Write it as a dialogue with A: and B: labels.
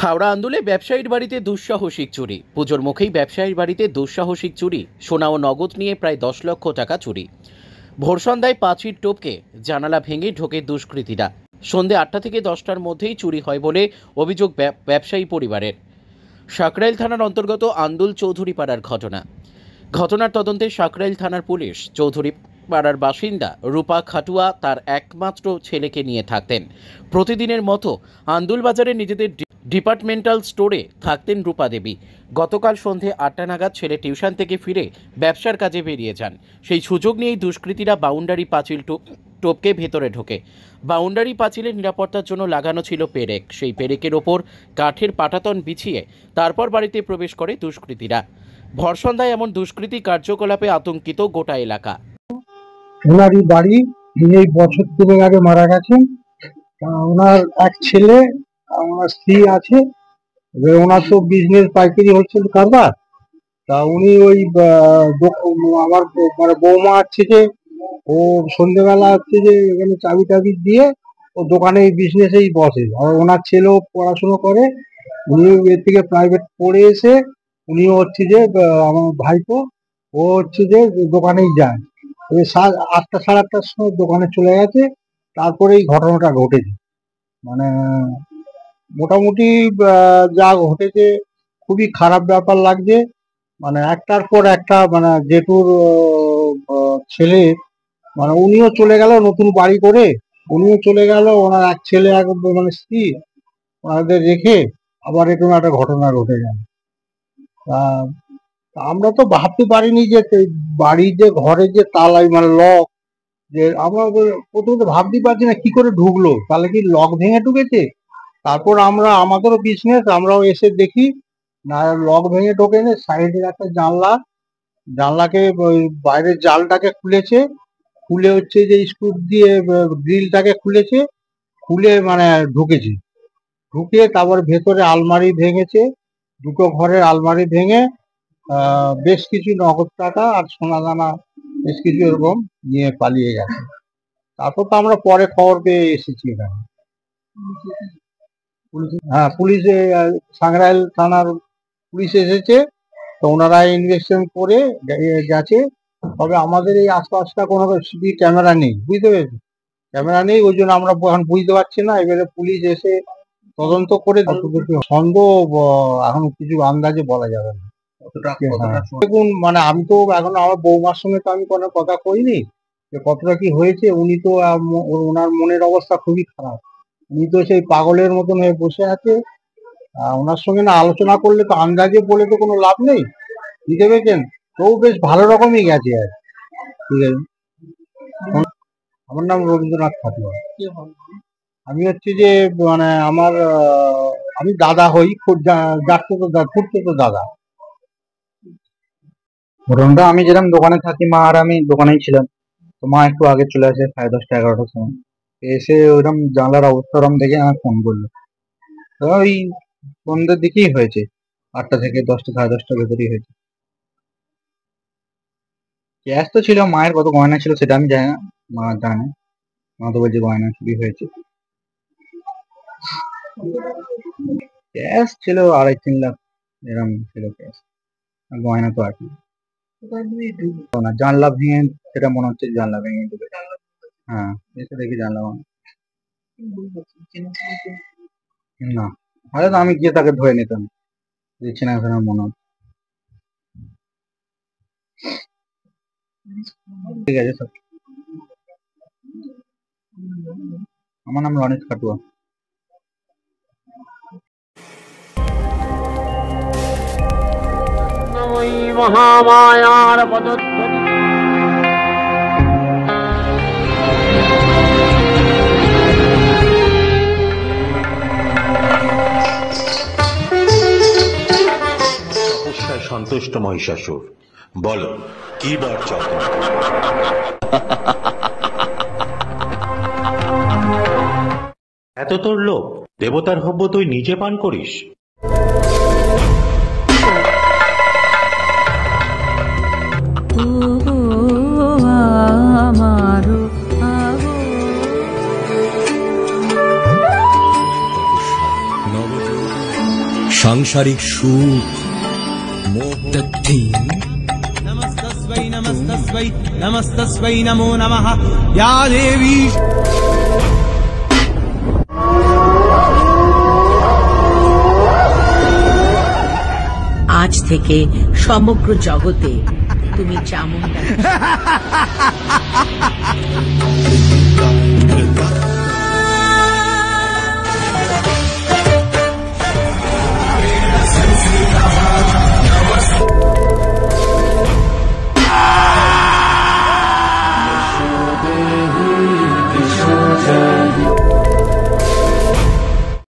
A: হাওড়া আন্দুলে ব্যবসায়ীর বাড়িতে দুঃসাহসিক চুরি। পুজোর মুখেই ব্যবসায়ীর বাড়িতে দুঃসাহসিক চুরি। সোনা ও নগদ নিয়ে প্রায় 10 লক্ষ টাকা চুরি। ভোর সন্ধ্যায় পাঁচির টপকে জানালা ভেঙে ঢোকে দুষ্কৃতীরা। সন্ধ্যে 8টা থেকে 10টার মধ্যেই চুরি হয় বলে অভিযোগ ব্যবসায়ী পরিবারের। সাকরাইল থানার অন্তর্গত আন্দুল চৌধুরী পাড়ার ঘটনার তদন্তে সাকরাইল থানার পুলিশ চৌধুরী পাড়ার বাসিন্দা রূপা খাটুয়া তার একমাত্র ছেলেকে নিয়ে থাকতেন। প্রতিদিনের মতো আন্দুল বাজারে নিজেদের ডিপার্টমেন্টাল স্টোরে থাকতেন রূপা দেবী। গতকাল সন্ধে 8টা নাগাদ ছেলে টিউশন থেকে ফিরে ব্যবসার কাজে বেরিয়ে যান। সেই সুযোগ নিয়েই দুষ্কৃতীরা বাউন্ডারি পাঁচিল টপকে ভেতরে ঢোকে। বাউন্ডারি পাঁচিলের নিরাপত্তার জন্য লাগানো ছিল পেরেক। সেই পেরেকের ওপর কাঠের পাটাতন বিছিয়ে তারপর বাড়িতে প্রবেশ করে দুষ্কৃতীরা। ভর সন্ধ্যায় এমন দুষ্কৃতী কার্যকলাপে আতঙ্কিত গোটা এলাকা।
B: ওনারই বাড়ি, এই বছর 3 আগে মারা গেছেন। ওনার এক ছেলে, ওনার স্ত্রী আছে। ওনার তো বিজনেস পাইকারি হোলসেল কারবার। তা উনি ওই আমার মানে বৌমা আছে যে, ও সন্ধ্যেবেলা হচ্ছে যে এখানে চাবি টাবি দিয়ে ও দোকানে এই বিজনেসেই বসে। আর ওনার ছেলেও পড়াশুনো করে। উনি এর থেকে প্রাইভেট পড়ে এসে উনিও হচ্ছে যে আমার ভাইপো, ও হচ্ছে যে দোকানেই যায়। 8টা সাড়ে 8টার সময় দোকানে চলে গেছে। তারপরে এই ঘটনাটা ঘটেছে। মানে মোটামুটি যা ঘটেছে খুবই খারাপ ব্যাপার লাগছে। মানে একটার পর একটা, মানে জেঠুর ছেলে, মানে উনিও চলে গেল নতুন বাড়ি করে, উনিও চলে গেল। ওনার এক ছেলে এক মানে স্ত্রী ওনাদের রেখে আবার এরকম একটা ঘটনা ঘটে গেল। আমরা তো ভাবতে পারিনি যে বাড়ির যে ঘরে যে তালাই মানে লক, যে আমরা প্রথমে ভাবতেই পারছি না কি করে ঢুকলো, তাহলে কি লক ভেঙে ঢুকেছে। তারপর আমাদেরও বিজনেস, আমরাও এসে দেখি না, লক ভেঙে ঢোকেনি। সাইডের একটা জানলাকে ওই বাইরের জালটাকে খুলেছে, খুলে হচ্ছে যে স্ক্রু দিয়ে গ্রিলটাকে খুলেছে, খুলে মানে ঢুকেছে। ঢুকে তারপর ভেতরে আলমারি ভেঙেছে, 2টো ঘরের আলমারি ভেঙে বেশ কিছু নগদ টাকা আর সোনা দানা বেশ কিছু এরকম নিয়ে পালিয়ে গেছে। তারপর তো আমরা পরে খবর পেয়ে এসেছি এখানে। হ্যাঁ, পুলিশে সাকরাইল থানার পুলিশ এসেছে, তো ওনারা ইনভেস্টিগেশন করে গেছে। তবে আমাদের এই আশপাশটা কোনো সিসিটিভি ক্যামেরা নেই, বুঝতে পেরেছি, ক্যামেরা নেই, ওই জন্য আমরা এখন বুঝতে পারছি না। এবারে পুলিশ এসে তদন্ত করে সন্দেহ এখন কিছু আন্দাজে বলা যাবে না। দেখুন, মানে আমি তো এখন আমার বৌমার সঙ্গে তো আমি কোনো কথা কইনি যে কতটা কি হয়েছে। উনি তো ওনার মনের অবস্থা খুবই খারাপ। উনি তো সেই পাগলের মতন হয়ে বসে আছে। ওনার সঙ্গে না আলোচনা করলে তো আন্দাজে বলে তো কোনো লাভ নেই, বুঝতে পেরেছেন। তো বেশ ভালো রকমই গেছে আর, ঠিক আছে। আমার নাম রবীন্দ্রনাথ খাটুয়া। আমি হচ্ছে যে মানে আমি দাদা হই, খুঁড়তো দাদা। ঘটনাটা, আমি যেরকম দোকানে থাকি, মা আর আমি দোকানেই ছিলাম। তো মা একটু আগে চলে আসে 10:30 11টার সময়। এসে ওইরকম জানলার অবস্থা ওরম দেখে আমার ফোন করলো। তো ওই সন্ধ্যের দিকেই হয়েছে, 8টা থেকে 10টা সাড়ে 10টার ভেতরেই হয়েছে। ক্যাশ তো ছিল, মায়ের কত গয়না ছিল সেটা আমি জানি না, মা জানে। মা তো বলছে গয়না চুরি হয়েছে। ক্যাশ ছিল 2.5-3 লাখ এরকম ছিল ক্যাশ, গয়না তো আছে না। জানলা ভেঙে, সেটা মনে হচ্ছে জানলা ভেঙে ঢুকে। হ্যাঁ, এসে দেখি জানলা ভাঙা। না, হয়তো আমি গিয়ে তাকে ধরে নিতাম, দিচ্ছি না এখানে মনে হচ্ছে। ঠিক আছে স্যার। আমার নাম রণেশ খাটুয়া।
C: মহামায়ার পদধ্বনি
D: সমস্যায় সন্তুষ্ট মহিষাসুর, বলো কি বার চাও তুমি? এত তোর লোভ, দেবতার হব্য তুই নিজে পান করিস?
E: সাংসারিক সুখ মোহ
F: नमस्तस्मै नमस्तस्मै नमस्तस्मै नमो नमः या देवी
G: আজ থেকে সমগ্র জগতে তুমি চামুণ্ডা।